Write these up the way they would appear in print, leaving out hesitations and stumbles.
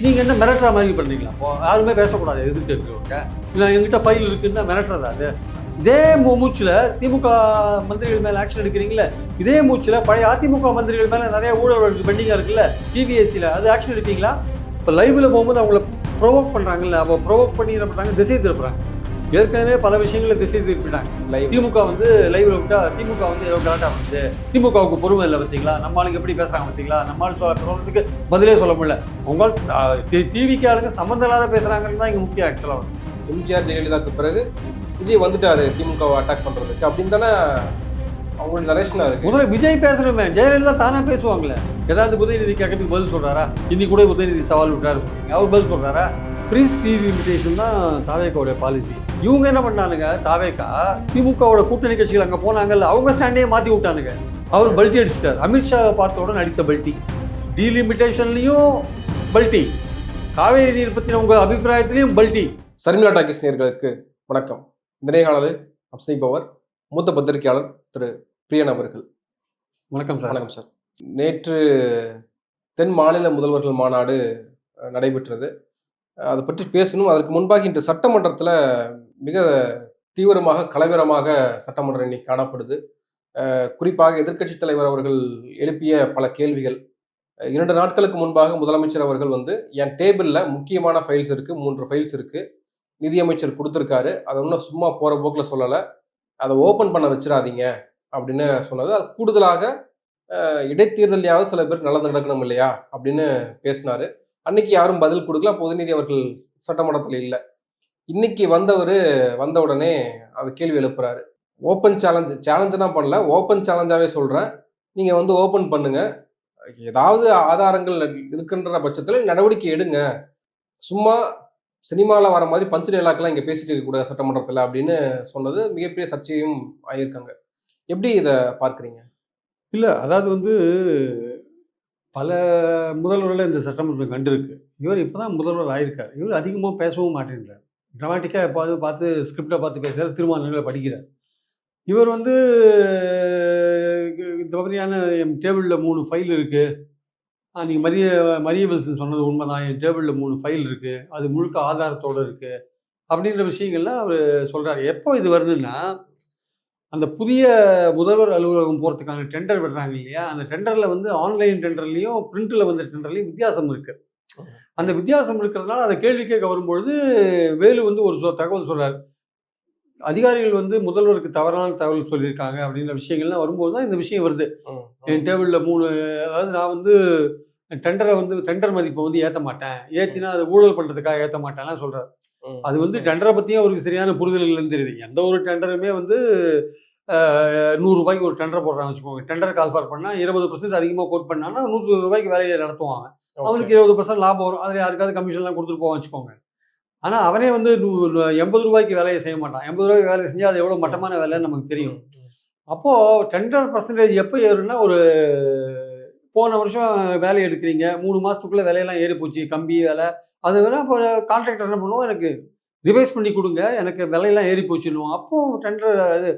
நீங்கள் என்ன மிரட்டுற மாதிரி பண்ணுறீங்களா? அப்போ யாருமே பேசக்கூடாது எதிர்த்து இருக்கிறவங்க. இல்லை எங்கிட்ட ஃபைல் இருக்குன்னா மிரட்டுறதா அது? இதே மூச்சில் திமுக மந்திரிகள் மேலே ஆக்ஷன் எடுக்கிறீங்களே, இதே மூச்சில் பழைய அதிமுக மந்திரிகள் மேலே நிறைய ஊழல் வழக்கு பெண்டிங்காக இருக்குல்ல டிவிஎஸ்சியில், அது ஆக்ஷன் எடுப்பீங்களா? இப்போ லைவில் போகும்போது அவங்கள ப்ரொவோக் பண்ணுறாங்கல்ல, அப்போ ப்ரொவோக் பண்ணி என்ன பண்ணுறாங்க, திசை திருப்புறாங்க. ஏற்கனவே பல விஷயங்களை திசை திருப்பிட்டாங்க. திமுக வந்து லைவ்ல விட்டா திமுக வந்து ஏதோ கரெக்டாக வந்து திமுகவுக்கு பொறுமை இல்லை பார்த்தீங்களா, நம்ம ஆளுங்க எப்படி பேசுகிறாங்க பார்த்தீங்களா, நம்மளால் சொல்கிறதுக்கு பதிலே சொல்ல முடியல. உங்களால் டிவிக்கு ஆளுங்க சம்மந்தம் இல்லாத பேசுகிறாங்கன்னு தான் இங்கே முக்கியம். ஆக்சுவலாக எம்ஜிஆர் ஜெயலலிதாவுக்கு பிறகு விஜய் வந்துட்டாரு திமுகவை அட்டாக் பண்ணுறதுக்கு அப்படின்னு தானே அவங்களோட நரேஷனாக இருக்குது. முதல்ல விஜய் பேசுகிறோமே, ஜெயலலிதா தானே பேசுவாங்களே. ஏதாவது உதயநிதி கேட்கறதுக்கு பதில் சொல்கிறாரா? இன்னைக்கு கூட உதயநிதி சவால் விட்டாரு, அவர் பதில் சொல்கிறாரா? ஃப்ரீ ஸ்டீல் லிமிடேஷன் தான் தாவேக்காவுடைய பாலிசி. இவங்க என்ன பண்ணானுங்க, தாவேக்கா திமுகவோட கூட்டணி கட்சிகள் அங்கே போனாங்கல்ல, அவங்க ஸ்டாண்டையே மாற்றி விட்டானுங்க. அவர் பல்ட்டி அடிச்சிட்டார். அமித்ஷாவை பார்த்தோட நடித்த பல்ட்டி. டீலிமிட்டேஷன்லையும் பல்ட்டி, காவேரி நீர் பற்றின உங்கள் அபிப்பிராயத்திலையும் பல்ட்டி. சர்மிளா டாக்கீஸ் நேயர்களுக்கு வணக்கம். இந்த நேர்காணலில் செய்பவர் மூத்த பத்திரிகையாளர் திரு பிரியன் அவர்கள். வணக்கம் சார். வணக்கம் சார். நேற்று தென் மாநில முதல்வர்கள் மாநாடு நடைபெற்றது. அதை பற்றி பேசணும். அதற்கு முன்பாக இன்று சட்டமன்றத்தில் மிக தீவிரமாக கலவரமாக சட்டமன்றம் இன்னைக்கு காணப்படுது. குறிப்பாக எதிர்க்கட்சித் தலைவர் அவர்கள் எழுப்பிய பல கேள்விகள். 2 நாட்களுக்கு முன்பாக முதலமைச்சர் அவர்கள் வந்து என் டேபிளில் முக்கியமான ஃபைல்ஸ் இருக்குது, 3 ஃபைல்ஸ் இருக்குது, நிதியமைச்சர் கொடுத்துருக்காரு, அதை இன்னும் சும்மா போகிற போக்கில் சொல்லலை, அதை ஓப்பன் பண்ண வச்சிடாதீங்க அப்படின்னு சொன்னது. அது கூடுதலாக இடைத்தேர்தலையாவது சில பேர் நல்லது நடக்கணும் இல்லையா அப்படின்னு பேசினார். அன்னைக்கு யாரும் பதில் கொடுக்கல. அப்போ உதயநிதி அவர்கள் சட்டமன்றத்தில் இல்லை. இன்னைக்கு வந்த உடனே அது கேள்வி எழுப்புறாரு. ஓப்பன் சேலஞ்சுனா பண்ணல, ஓப்பன் சேலஞ்சாகவே சொல்கிறேன், நீங்கள் வந்து ஓப்பன் பண்ணுங்க, ஏதாவது ஆதாரங்கள் இருக்குன்ற பட்சத்தில் நடவடிக்கை எடுங்க, சும்மா சினிமாவில் வர மாதிரி பஞ்சு டைலாக்லாம் இங்கே பேசிட்டு இருக்கக்கூடாது சட்டமன்றத்தில் அப்படின்னு சொன்னது மிகப்பெரிய சர்ச்சையும் ஆகியிருக்காங்க. எப்படி இதை பார்க்குறீங்க? இல்லை, அதாவது வந்து பல முதல்வர்களை இந்த சட்டமன்றம் கண்டிருக்கு. இவர் இப்போ தான் முதல்வர் ஆகியிருக்கார். இவர் அதிகமாக பேசவும் மாட்டேங்கிறார். ட்ராமாட்டிக்காக எப்பாவது பார்த்து ஸ்கிரிப்டை பார்த்து பேசுகிறார், தீர்மானங்களை படிக்கிறார். இவர் வந்து இந்த மாதிரியான என் டேபிளில் 3 ஃபைல் இருக்குது, நீங்கள் மரிய வில்சன் சொன்னது உண்மைதான், என் டேபிளில் 3 ஃபைல் இருக்குது, அது முழுக்க ஆதாரத்தோடு இருக்குது அப்படின்ற விஷயங்கள்லாம் அவர் சொல்கிறார். எப்போ இது வருதுன்னா, அந்த புதிய முதல்வர் அலுவலகம் போகிறதுக்கான டெண்டர் விடுறாங்க இல்லையா, அந்த டெண்டரில் வந்து ஆன்லைன் டெண்டர்லேயும் பிரிண்டில் வந்த டெண்டர்லேயும் வித்தியாசம் இருக்குது. அந்த வித்தியாசம் இருக்கிறதுனால அதை கேள்வி கேட்க வரும்பொழுது வேலு வந்து ஒரு தகவல் சொல்கிறார். அதிகாரிகள் வந்து முதல்வருக்கு தவறான தகவல் சொல்லியிருக்காங்க அப்படின்ற விஷயங்கள்லாம் வரும்போது தான் இந்த விஷயம் வருது. என் டேபிளில் 3, அதாவது நான் வந்து டெண்டர் மதிப்பை வந்து ஏற்ற மாட்டேன், ஏற்றினா அது ஊழல் பண்ணுறதுக்காக ஏற்ற மாட்டேன்லாம் சொல்கிறார். அது வந்து டெண்டரை பற்றியும் அவருக்கு சரியான புரிதல் இல்லைன்னு தெரியுது. எந்த ஒரு டெண்டருமே வந்து 100 ரூபாய்க்கு ஒரு டெண்டர் போடுறான்னு வச்சுக்கோங்க. டெண்டர் கால்ஃபார் பண்ணால் 20% அதிகமாக கோட் பண்ணாங்கன்னா 120 ரூபாய்க்கு வேலையை நடத்துவாங்க. அவனுக்கு 20% லாபம் வரும். அதில் யாருக்காவது கமிஷன்லாம் கொடுத்துட்டு போவான்னு வச்சுக்கோங்க. ஆனால் அவனே வந்து 80 ரூபாய்க்கு வேலையை செய்ய மாட்டான். 80 ரூபாய்க்கு வேலையை செஞ்சால் அது எவ்வளோ மட்டமான வேலைன்னு நமக்கு தெரியும். அப்போது டெண்டர் பர்சன்டேஜ் எப்போ ஏறுன்னா, ஒரு போன வருஷம் வேலை எடுக்கிறீங்க, 3 மாதத்துக்குள்ளே விலையெல்லாம் ஏறி போச்சு, கம்பி வேலை, அது வேணால் இப்போ கான்ட்ராக்டர் என்ன பண்ணுவோம், எனக்கு ரிவைஸ் பண்ணி கொடுங்க, எனக்கு விலையெல்லாம் ஏறி போச்சுன்னுவோம். அப்போது டெண்டர் இது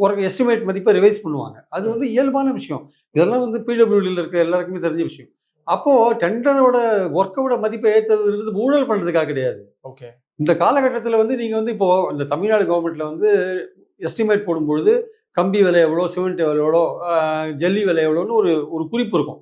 ஒரு எஸ்டிமேட் மதிப்பை ரிவைஸ் பண்ணுவாங்க. அது வந்து இயல்பான விஷயம். இதெல்லாம் வந்து பிடபிள்யூடியில் இருக்கிற எல்லாருக்குமே தெரிஞ்ச விஷயம். அப்போது டெண்டரோட ஒர்க்கோட மதிப்பை ஏற்றுறது ஊழல் பண்ணுறதுக்காக கிடையாது. ஓகே, இந்த காலகட்டத்தில் வந்து நீங்கள் வந்து இப்போது இந்த தமிழ்நாடு கவர்மெண்ட்டில் வந்து எஸ்டிமேட் போடும்பொழுது கம்பி விலை எவ்வளோ, சிமெண்ட் எவ்வளோ, ஜல்லி விலை எவ்வளோன்னு ஒரு குறிப்பு இருக்கும்.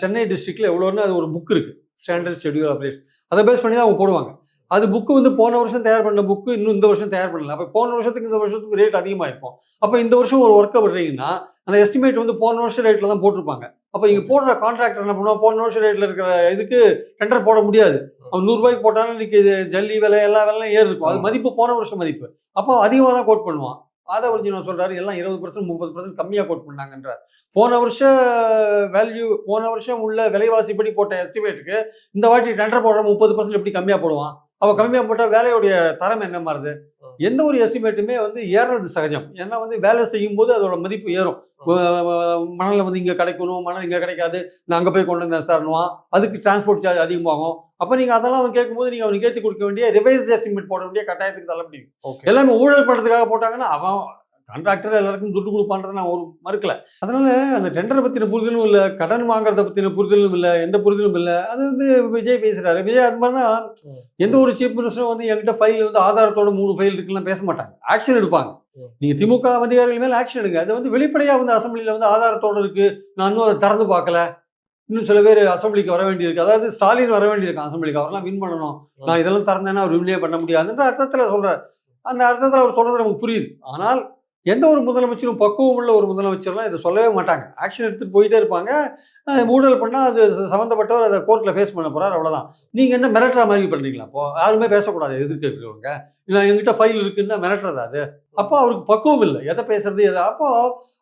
சென்னை டிஸ்ட்ரிக்டில் எவ்வளோன்னு அது ஒரு புக் இருக்குது, ஸ்டாண்டர்ட் ஷெட்யூல் ஆஃப் ரேட்ஸ். அதை பேஸ் பண்ணி தான் அவங்க போடுவாங்க. அது புக்கு வந்து போன வருஷம் தயார் பண்ண புக்கு இன்னும் இந்த வருஷம் தயார் பண்ணல. அப்போ போன வருஷத்துக்கு இந்த வருஷத்துக்கு ரேட் அதிகமாக இருக்கும். அப்போ இந்த வருஷம் ஒரு ஒர்க்கை விடுறீங்கன்னா அந்த எஸ்டிமேட் வந்து போன வருஷம் ரேட்டில் தான் போட்டிருப்பாங்க. அப்போ இங்கே போடுற கான்ட்ராக்டர் என்ன பண்ணுவோம், போன வருஷம் ரேட்டில் இருக்கிற இதுக்கு டெண்டர் போட முடியாது. அவன் 100 ரூபாய்க்கு போட்டாலும் இன்னைக்கு ஜல்லி விலை எல்லா விலையும் ஏறி இருக்கும். அது மதிப்பு போன வருஷம் மதிப்பு. அப்போ அதிகமாக தான் கோட் பண்ணுவான். அதை ஒழிஞ்சு நான் சொல்கிறாரு, எல்லாம் 20% 30% கம்மியாக கோட் பண்ணாங்கன்றார். போன வருஷம் வேல்யூ, போன வருஷம் உள்ள விலைவாசிப்படி போட்ட எஸ்டிமேட்டுக்கு இந்த வாட்டி டெண்டர் போடுற 30% எப்படி கம்மியாக போடுவான்? அவள் கம்மியாக போட்டால் வேலையுடைய தரம் என்ன மாறுது? எந்த ஒரு எஸ்டிமேட்டுமே வந்து ஏறுறது சகஜம். ஏன்னா வந்து வேலை செய்யும் போது அதோட மதிப்பு ஏறும். மணலை வந்து இங்கே கிடைக்கணும், மணல் இங்கே கிடைக்காது, நான் அங்கே போய் கொண்டு வந்து தரணுவான், அதுக்கு டிரான்ஸ்போர்ட் சார்ஜ் அதிகமாகும். அப்போ நீங்கள் அதெல்லாம் அவன் கேட்கும்போது நீங்கள் அவனுக்கு ஏற்றி கொடுக்க வேண்டிய ரிவைஸ்ட் எஸ்டிமேட் போட வேண்டிய கட்டாயத்துக்கு தள்ள முடியும். எல்லாமே ஊழல் பண்ணுறதுக்காக போட்டாங்கன்னா அவன் கான்ட்ராக்டர் எல்லாருக்கும் துட்டு கொடுப்பான்றதை நான் ஒரு மறுக்கல. அதனால அந்த டெண்டரை பத்தின புரிதலும் இல்ல, கடன் வாங்குறத பத்தின புரிதலும் இல்ல, எந்த புரிதலும் இல்ல. அது வந்து விஜய் பேசுறாரு. விஜய் அது மாதிரி தான் எந்த ஒரு சீஃப் மினிஸ்டரும் வந்து என்கிட்ட ஃபைல் வந்து ஆதாரத்தோட 3 ஃபைல் இருக்குலாம் பேச மாட்டாங்க. ஆக்ஷன் எடுப்பாங்க. நீங்க திமுக அதிகாரிகள் மேல ஆக்ஷன் எடுங்க. அது வந்து வெளிப்படையா வந்து அசெம்பிளில வந்து ஆதாரத்தோட இருக்கு. நான் இன்னும் அதை திறந்து பார்க்கல. இன்னும் சில பேர் அசெம்பிளிக்கு வர வேண்டியிருக்கு. அதாவது ஸ்டாலின் வர வேண்டியிருக்கான் அசெம்பிளிக்கு. அவரெல்லாம் வின் பண்ணணும். நான் இதெல்லாம் திறந்தேன்னா அவர் வின்னே பண்ண முடியாதுன்ற அர்த்தத்துல சொல்றாரு. அந்த அர்த்தத்துல அவர் சொல்றது நமக்கு புரியுது. ஆனால் எந்த ஒரு முதலமைச்சரும் பக்குவம் உள்ள ஒரு முதலமைச்சர்லாம் இதை சொல்லவே மாட்டாங்க. ஆக்ஷன் எடுத்துட்டு போயிட்டே இருப்பாங்க. ஊழல் பண்ணா அது சம்மந்தப்பட்டவர் அதை கோர்ட்ல ஃபேஸ் பண்ண போறாரு, அவ்வளவுதான். நீங்க என்ன மிரட்டுற மாதிரி பண்றீங்களா? அப்போ யாருமே பேசக்கூடாது எதிர்க்க இருக்கிறவங்க. இல்லை என்கிட்ட ஃபைல் இருக்குன்னா மிரட்டுறதா அது? அப்போ அவருக்கு பக்குவம் இல்லை. எதை பேசுறது எதை? அப்போ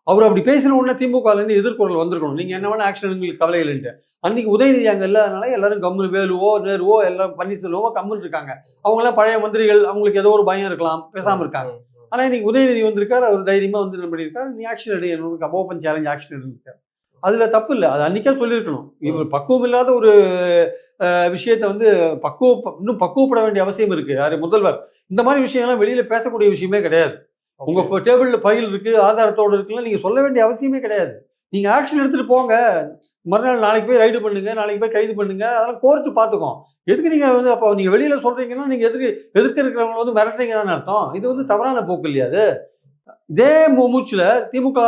அவர் அப்படி பேசின உடனே திமுகலேருந்து எதிர்குரல் வந்திருக்கணும். நீங்க என்ன வேணா ஆக்ஷன் உங்களுக்கு கவலை இல்லைன்ட்டு. அன்னைக்கு உதயநிதி அங்கே இல்லாதனால எல்லாரும் கம்முனு வேலுவோ நேருவோ எல்லாம் பன்னீர்செல்வமோ கம்முன்னு இருக்காங்க. அவங்களாம் பழைய மந்திரிகள், அவங்களுக்கு ஏதோ ஒரு பயம் இருக்கலாம், பேசாம இருக்காங்க. ஆனா இன்னைக்கு உதயநிதி வந்திருக்காரு, அவர் தைரியமா வந்து என்ன பண்ணியிருக்காரு, நீ ஆக்ஷன் எடு, என்னோட ஓப்பன் சேலஞ்ச் ஆக்ஷன் எடுத்திருக்காரு. அதுல தப்பு இல்லை. அது அன்னைக்கே சொல்லியிருக்கணும். இவர் பக்குவம் இல்லாத ஒரு விஷயத்த வந்து இன்னும் பக்குவப்பட வேண்டிய அவசியம் இருக்கு. யாரு? முதல்வர். இந்த மாதிரி விஷயம்லாம் வெளியில பேசக்கூடிய விஷயமே கிடையாது. உங்க டேபிள்ல ஃபைல் இருக்கு, ஆதாரத்தோடு இருக்குன்னா நீங்க சொல்ல வேண்டிய அவசியமே கிடையாது. நீங்க ஆக்ஷன் எடுத்துட்டு போங்க. மறுநாள் நாளைக்கு போய் ரைடு பண்ணுங்க, நாளைக்கு போய் கைது பண்ணுங்க. அதெல்லாம் கோர்ட்டு பார்த்துக்கும். எதுக்கு நீங்க வந்து அப்போ நீங்க வெளியில சொல்றீங்கன்னா நீங்க எதிர்க்க இருக்கிறவங்க வந்து மிரட்டுறீங்க தானே அர்த்தம். இது வந்து தவறான போக்கு இல்லையா அது? இதே மூச்சுல திமுக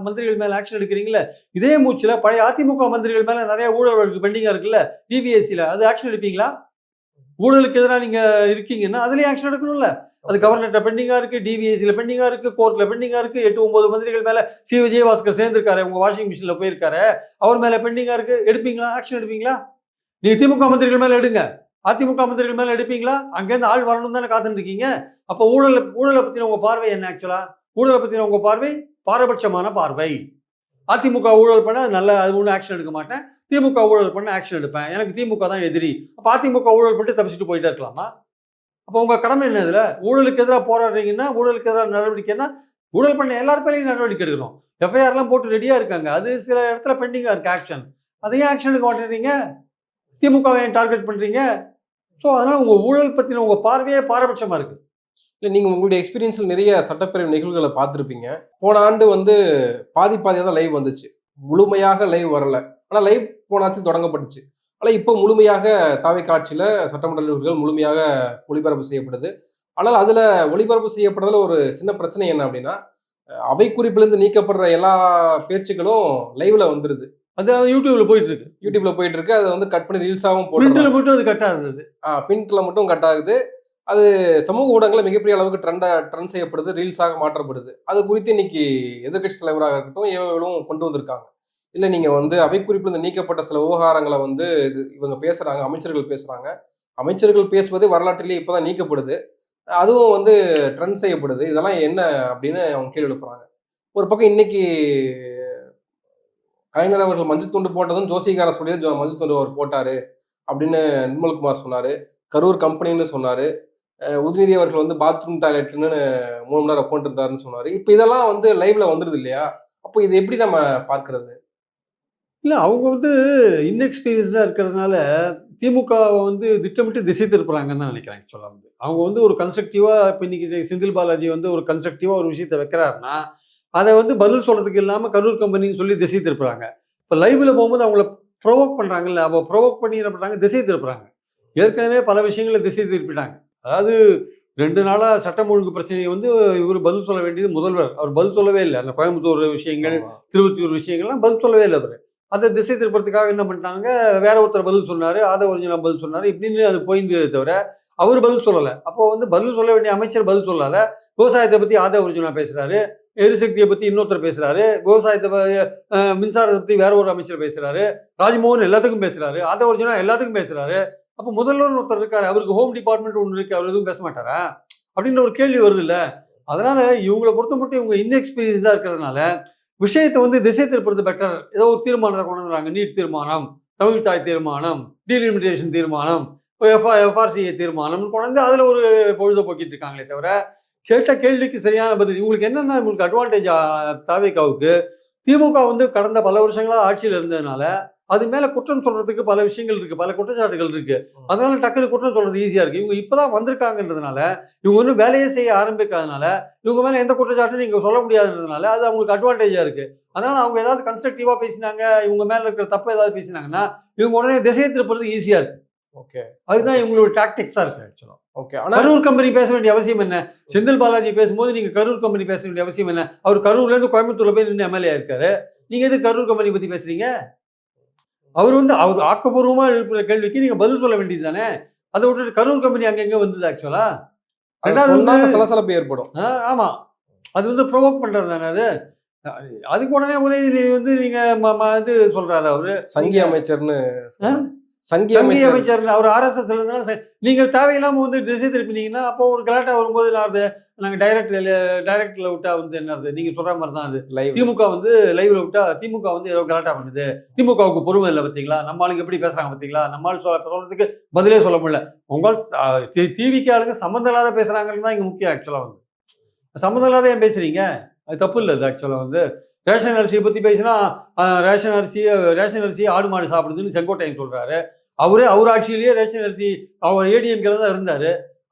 மந்திரிகள் மேல ஆக்ஷன் எடுக்கிறீங்களே, இதே மூச்சுல பழைய அதிமுக மந்திரிகள் மேல நிறைய ஊழல் வழக்கு பெண்டிங்கா இருக்குல்ல, டிவிஎஸ்சில, அது ஆக்ஷன் எடுப்பீங்களா? ஊழலுக்கு எதிராக நீங்க இருக்கீங்கன்னா அதுலயும் ஆக்ஷன் எடுக்கணும்ல. அது கவர்னர்கிட்ட பெண்டிங்கா இருக்கு, டிவிஎஸ்சில பெண்டிங்கா இருக்கு, கோர்ட்ல பெண்டிங்கா இருக்கு. 8, 9 மந்திரிகள் மேல விஜயபாஸ்கர் சேர்ந்திருக்காரு, உங்க வாஷிங் மிஷின்ல போயிருக்காரு, அவர் மேல பெண்டிங்கா இருக்கு. எடுப்பீங்களா? ஆக்ஷன் எடுப்பீங்களா? நீங்க திமுக மந்திரிகள் மேல எடுங்க. அதிமுக மந்திரிகள் மேல எடுப்பீங்களா? அங்கேருந்து ஆள் வரணும் தானே காத்துட்டு இருக்கீங்க. அப்போ ஊழலை பத்தின உங்க பார்வை என்ன? ஆக்சுவலா ஊழலை பத்தின உங்க பார்வை பாரபட்சமான பார்வை. அதிமுக ஊழல் பண்ண அது ஒன்றும் ஆக்ஷன் எடுக்க மாட்டேன். திமுக ஊழல் பண்ண ஆக்ஷன் எடுப்பேன். எனக்கு திமுக தான் எதிரி. அப்போ அதிமுக ஊழல் பண்ணிட்டு தப்பிச்சுட்டு போயிட்டே இருக்கலாமா? அப்போ உங்க கடமை என்ன? இதுல ஊழலுக்கு எதிராக போராடுறீங்கன்னா, ஊழலுக்கு எதிராக நடவடிக்கைன்னா, ஊழல் பண்ண எல்லார் பேரையும் நடவடிக்கை எடுக்கிறோம். எஃப்ஐஆர்லாம் போட்டு ரெடியா இருக்காங்க. அது சில இடத்துல பெண்டிங்கா இருக்கு ஆக்ஷன். அதையும் ஆக்ஷன் எடுக்க மாட்டேறீங்க. திமுகவை டார்கெட் பண்றீங்க. ஸோ அதனால உங்க ஊழல் பத்தின உங்க பார்வையே பாரபட்சமா இருக்கு. இல்லை, நீங்கள் உங்களுடைய எக்ஸ்பீரியன்ஸில் நிறைய சட்டப்பேரவை நிகழ்வுகளை பார்த்துருப்பீங்க. போன ஆண்டு வந்து பாதியாக தான் லைவ் வந்துச்சு, முழுமையாக லைவ் வரல. ஆனால் லைவ் போனாச்சும் தொடங்கப்பட்டுச்சு. ஆனால் இப்போ முழுமையாக தாவை காட்சியில் சட்டமன்ற நிகழ்வுகள் முழுமையாக ஒளிபரப்பு செய்யப்படுது. ஆனால் அதில் ஒளிபரப்பு செய்யப்படுறதுல ஒரு சின்ன பிரச்சனை என்ன அப்படின்னா, அவை குறிப்பிலிருந்து நீக்கப்படுற எல்லா பேச்சுக்களும் லைவ்ல வந்துருது. அது யூடியூப்ல போயிட்டு இருக்கு. அதை வந்து கட் பண்ணி ரீல்ஸாகவும் பிரிண்ட்ல மட்டும் அது கட் ஆகுது. பிரிண்ட்ல மட்டும் கட் ஆகுது. அது சமூக ஊடகங்களில் மிகப்பெரிய அளவுக்கு ட்ரெண்ட் செய்யப்படுது, ரீல்ஸாக மாற்றப்படுது. அது குறித்து இன்னைக்கு எதிர்கட்சி தலைவராக இருக்கட்டும் இவங்களும் கொண்டு வந்திருக்காங்க. இல்லை, நீங்கள் வந்து அவை குறிப்பில் நீக்கப்பட்ட சில விவகாரங்களை வந்து இவங்க பேசுகிறாங்க, அமைச்சர்கள் பேசுகிறாங்க. அமைச்சர்கள் பேசுவதே வரலாற்றிலேயே இப்போ தான் நீக்கப்படுது. அதுவும் வந்து ட்ரெண்ட் செய்யப்படுது. இதெல்லாம் என்ன அப்படின்னு அவங்க கேள்வி எழுப்புறாங்க. ஒரு பக்கம் இன்னைக்கு கலைஞர் அவர்கள் மஞ்சள் துண்டு போட்டதும் ஜோசிகார சொல்லியது மஞ்சள் துண்டு அவர் போட்டாரு அப்படின்னு நிர்மல்குமார் சொன்னாரு. கரூர் கம்பெனின்னு சொன்னாரு. உதயநிதி அவர்கள் வந்து பாத்ரூம் டாய்லெட்னு 3 மணி நேரம் உட்காந்துருந்தாருன்னு சொன்னாரு. இப்போ இதெல்லாம் வந்து லைவ்ல வந்துருது இல்லையா? அப்போ இது எப்படி நம்ம பார்க்கறது? இல்லை, அவங்க வந்து இன்எக்ஸ்பீரியன்ஸ்டாக இருக்கிறதுனால திமுக வந்து திட்டமிட்டு திசை திருப்புறாங்கன்னு தான் நினைக்கிறேன். ஆக்சுவலாக வந்து அவங்க வந்து ஒரு கன்ஸ்ட்ரக்டிவாக இப்போ இன்னைக்கு செந்தில் பாலாஜி வந்து ஒரு கன்ஸ்ட்ரக்டிவாக ஒரு விஷயத்தை வைக்கிறாருன்னா அதை வந்து பதில் சொல்றதுக்கு இல்லாமல் கரூர் கம்பெனின்னு சொல்லி திசை திருப்புறாங்க. இப்போ லைவ்ல போகும்போது அவங்கள ப்ரொவோக் பண்ணுறாங்கல்ல, அப்போ ப்ரொவோக் பண்ணி என்ன பண்ணுறாங்க? திசை திருப்புறாங்க. ஏற்கனவே பல விஷயங்களை திசை திருப்பிட்டாங்க. அதாவது 2 நாளாக சட்டம் ஒழுங்கு பிரச்சனையை வந்து இவர் பதில் சொல்ல வேண்டியது முதல்வர். அவர் பதில் சொல்லவே இல்லை. அந்த கோயம்புத்தூர் விஷயங்கள், திருவொற்றியூர் விஷயங்கள்லாம் பதில் சொல்லவே இல்லை அவர். அதை திசை திருப்பறதுக்காக என்ன பண்ணிட்டாங்க, வேற ஒருத்தர் பதில் சொன்னார், ஆதவர்ஜுனா பதில் சொன்னார், இப்படின்னு அது போயிருந்ததே தவிர அவர் பதில் சொல்லலை. அப்போ வந்து பதில் சொல்ல வேண்டிய அமைச்சர் பதில் சொல்லாத, விவசாயத்தை பற்றி ஆதவர்ஜுனா பேசுகிறாரு, எரிசக்தியை பற்றி இன்னொருத்தர் பேசுகிறாரு, விவசாயத்தை மின்சாரத்தை பற்றி வேற ஒரு அமைச்சர் பேசுகிறாரு, ராஜ்மோகன் எல்லாத்துக்கும் பேசுகிறாரு, ஆதவர்ஜுனா எல்லாத்துக்கும் பேசுகிறாரு. அப்போ முதல்வர் ஒருத்தர் இருக்காரு, அவருக்கு ஹோம் டிபார்ட்மெண்ட் ஒன்று இருக்கு, அவர் எதுவும் பேச மாட்டாரா அப்படின்ற ஒரு கேள்வி வருது இல்லை? அதனால இவங்களை பொறுத்த மட்டும் இவங்க இன்எக்ஸ்பீரியன்ஸாக இருக்கிறதுனால விஷயத்தை வந்து திசை திருப்புறது பெட்டர். ஏதோ ஒரு தீர்மானத்தை கொண்டு வந்துடுறாங்க. நீட் தீர்மானம், தமிழ் தாய் தீர்மானம், டீலிமிட்டேஷன் தீர்மானம், எஃப்ஆர்சிஏ தீர்மானம் கொண்டு வந்து அதில் ஒரு பொழுதை போக்கிட்டு இருக்காங்களே தவிர கேட்ட கேள்விக்கு சரியான பதில். இவங்களுக்கு என்னென்ன உங்களுக்கு அட்வான்டேஜ் தாவேகாவுக்கு, திமுக வந்து கடந்த பல வருஷங்களாக ஆட்சியில் இருந்ததுனால அது மேல குற்றம் சொல்றதுக்கு பல விஷயங்கள் இருக்கு, பல குற்றச்சாட்டுகள் இருக்கு. அதனால டக்குனு குற்றம் சொல்றது ஈஸியா இருக்கு. இவங்க இப்பதான் வந்திருக்காங்கன்றதுனால, இவங்க ஒன்றும் வேலையே செய்ய ஆரம்பிக்காதனால, இவங்க மேல எந்த குற்றச்சாட்டும் நீங்க சொல்ல முடியாதுன்றதுனால, அது அவங்களுக்கு அட்வான்டேஜா இருக்கு. அதனால அவங்க ஏதாவது கன்ஸ்ட்ரக்டிவா பேசினாங்க, இவங்க மேல இருக்கிற தப்பு ஏதாவது பேசினாங்கன்னா, இவங்க உடனே திசையை திருப்புறது ஈஸியா இருக்கு. ஓகே. அதுதான் இவங்களோட டாக்டிக்ஸா இருக்கு ஆக்சுவலா. ஓகே. ஆனா கரூர் கம்பெனி பேச வேண்டிய அவசியம் என்ன? செந்தில் பாலாஜி பேசும்போது நீங்க கரூர் கம்பெனி பேச வேண்டிய அவசியம் என்ன? அவர் கரூர்ல இருந்து கோயம்புத்தூர்ல போய் நின்று எம்எல்ஏ இருக்காரு. நீங்க எதுக்கு கரூர் கம்பெனி பத்தி பேசுறீங்க? அவர் ஆக்கப்பூர்வமா எழுப்புற கேள்விக்கு நீங்க பதில் சொல்ல வேண்டியது தானே. அதை விட்டுட்டு கரூர் கம்பெனி அங்க எங்க வந்தது ஆக்சுவலா? ரெண்டாவது சொன்னாங்க சலசலப்பு ஏற்படும். ஆமா. அது ப்ரொவோக் பண்றது தானே அது. அதுக்கு உடனே உதயநிதி நீங்க இது சொல்றாரு அவரு. சங்கி அமைச்சர்னு சங்கி அமைச்சர் அவர் ஆர்எஸ்எஸ் இருந்தனால நீங்க தேவையில்லாம திசை திருப்பினீங்கன்னா அப்போ ஒரு கலாட்டா வரும்போது நாங்க டைரக்ட்ல விட்டா என்னது நீங்க சொல்ற மாதிரி தான் அது. திமுக லைவ்ல விட்டா திமுக ஏதோ கலாட்டா பண்ணுது, திமுகவுக்கு பொறுமை இல்லை பார்த்தீங்களா, நம்ம ஆளுங்க எப்படி பேசுறாங்க பார்த்தீங்களா, நம்மளால சொல்றதுக்கு பதிலே சொல்ல முடியல. உங்கள் டிவிக்கு ஆளுங்க சம்மந்தம் இல்லாத பேசுறாங்கன்னு தான் இங்க முக்கியம். ஆக்சுவலா சம்மந்தம் இல்லாத ஏன் பேசுறீங்க? அது தப்பு இல்லை. அது ஆக்சுவலா ரேஷன் அரிசியை பற்றி பேசினா ரேஷன் அரிசி ஆடு மாடு சாப்பிடுதுன்னு செங்கோட்டையன் சொல்கிறாரு. அவர் ஆட்சியிலேயே ரேஷன் அரிசி அவர் ஏடிஎம்கேல தான் இருந்தார்.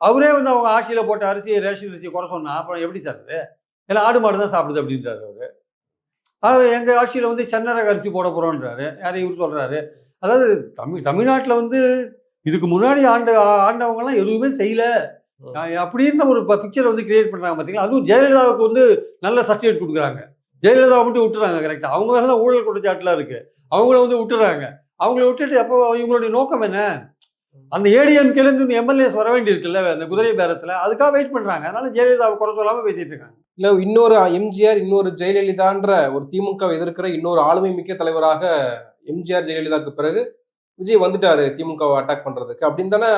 அவரே அவங்க ஆட்சியில் போட்ட ரேஷன் அரிசியை குறை சொன்னா அப்புறம் எப்படி சார் அது? எல்லாம் ஆடு மாடு தான் சாப்பிடுது அப்படின்றாரு அவர். எங்கள் ஆட்சியில் சென்னரக அரிசி போட போகிறோன்றாரு. யாரையும் இவர் சொல்கிறாரு. அதாவது தமிழ்நாட்டில் இதுக்கு முன்னாடி ஆண்டவங்கலாம் எதுவுமே செய்யலை அப்படின்ற ஒரு பிக்சரை கிரியேட் பண்ணுறாங்க பார்த்தீங்களா. அதுவும் ஜெயலலிதாவுக்கு நல்ல சர்டிஃபிகேட் கொடுக்குறாங்க. ஜெயலலிதா மட்டும் விட்டுறாங்க. கரெக்டாக அவங்க வேற தான் ஊழல் குற்றச்சாட்டுலாம் இருக்கு. அவங்கள விட்டுறாங்க. அவங்கள விட்டுட்டு அப்போ இவங்களுடைய நோக்கம் என்ன? அந்த ஏடிஎம்கேலேருந்து எம்எல்ஏஸ் வர வேண்டி இருக்குல்ல அந்த குதிரை பேரத்தில், அதுக்காக வெயிட் பண்ணுறாங்க. அதனால ஜெயலலிதாவை குறை சொல்லாமல் பேசிட்டு இருக்காங்க. இல்லை இன்னொரு எம்ஜிஆர் இன்னொரு ஜெயலலிதான்ற ஒரு திமுக எதிர்க்கிற இன்னொரு ஆளுமை மிக்க தலைவராக எம்ஜிஆர் ஜெயலலிதாவுக்கு பிறகு விஜய் வந்துட்டாரு திமுகவை அட்டாக் பண்றதுக்கு அப்படின்னு தானே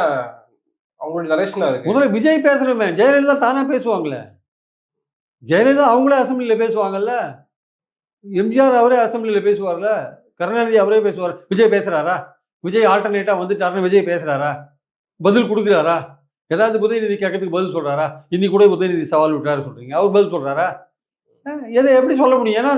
அவங்களுடைய நரேஷனா இருக்கு. முதல்ல விஜய் பேசுறமே, ஜெயலலிதா தானே பேசுவாங்களே. ஜெயலலிதா அவங்களே அசம்பிளியில் பேசுவாங்கல்ல. எம்ஜிஆர் அவரே அசம்பிளியில் பேசுவார்ல. கருணாநிதி அவரே பேசுவார். விஜய் பேசுறாரா? விஜய் ஆல்டர்னேட்டா வந்துட்டாருன்னு விஜய் பேசுறாரா? பதில் கொடுக்குறாரா? ஏதாவது உதயநிதி கேட்கறதுக்கு பதில் சொல்றாரா? இன்னைக்கு கூட உதயநிதி சவால் விட்டாரு சொல்றீங்க, அவர் பதில் சொல்றாரா? எதை எப்படி சொல்ல முடியும்? ஏன்னா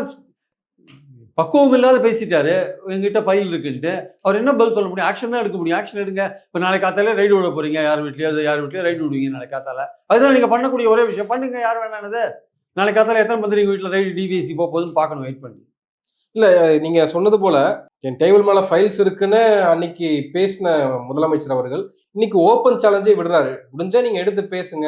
பக்குவம் இல்லாத பேசிட்டாரு. எங்கிட்ட ஃபைல் இருக்குன்ட்டு அவர் என்ன பதில் சொல்ல முடியும்? ஆக்ஷன் தான் எடுக்க முடியும். ஆக்ஷன் எடுங்க. இப்போ நாளைக்கு காத்தால ரைடு விட போறீங்க, யார் வீட்லயோ ரைடு விடுவீங்க நாளைக்கு காத்தால. அதுதான் நீங்க பண்ணக்கூடிய ஒரே விஷயம். பண்ணுங்க, யார் வேணானது. நாளைக்கு காத்தால எத்தனை மந்திரி வீட்டில் ரைடு டிபிஎஸ்சி போகுதுன்னு பார்க்கணும், வெயிட் பண்ணி. இல்லை நீங்க சொன்னது போல என் டேபிள் மேல ஃபைல்ஸ் இருக்குன்னு அன்னைக்கு பேசின முதலமைச்சர் அவர்கள் இன்னைக்கு ஓப்பன் சேலஞ்சே விடுறாரு. முடிஞ்சா நீங்க எடுத்து பேசுங்க,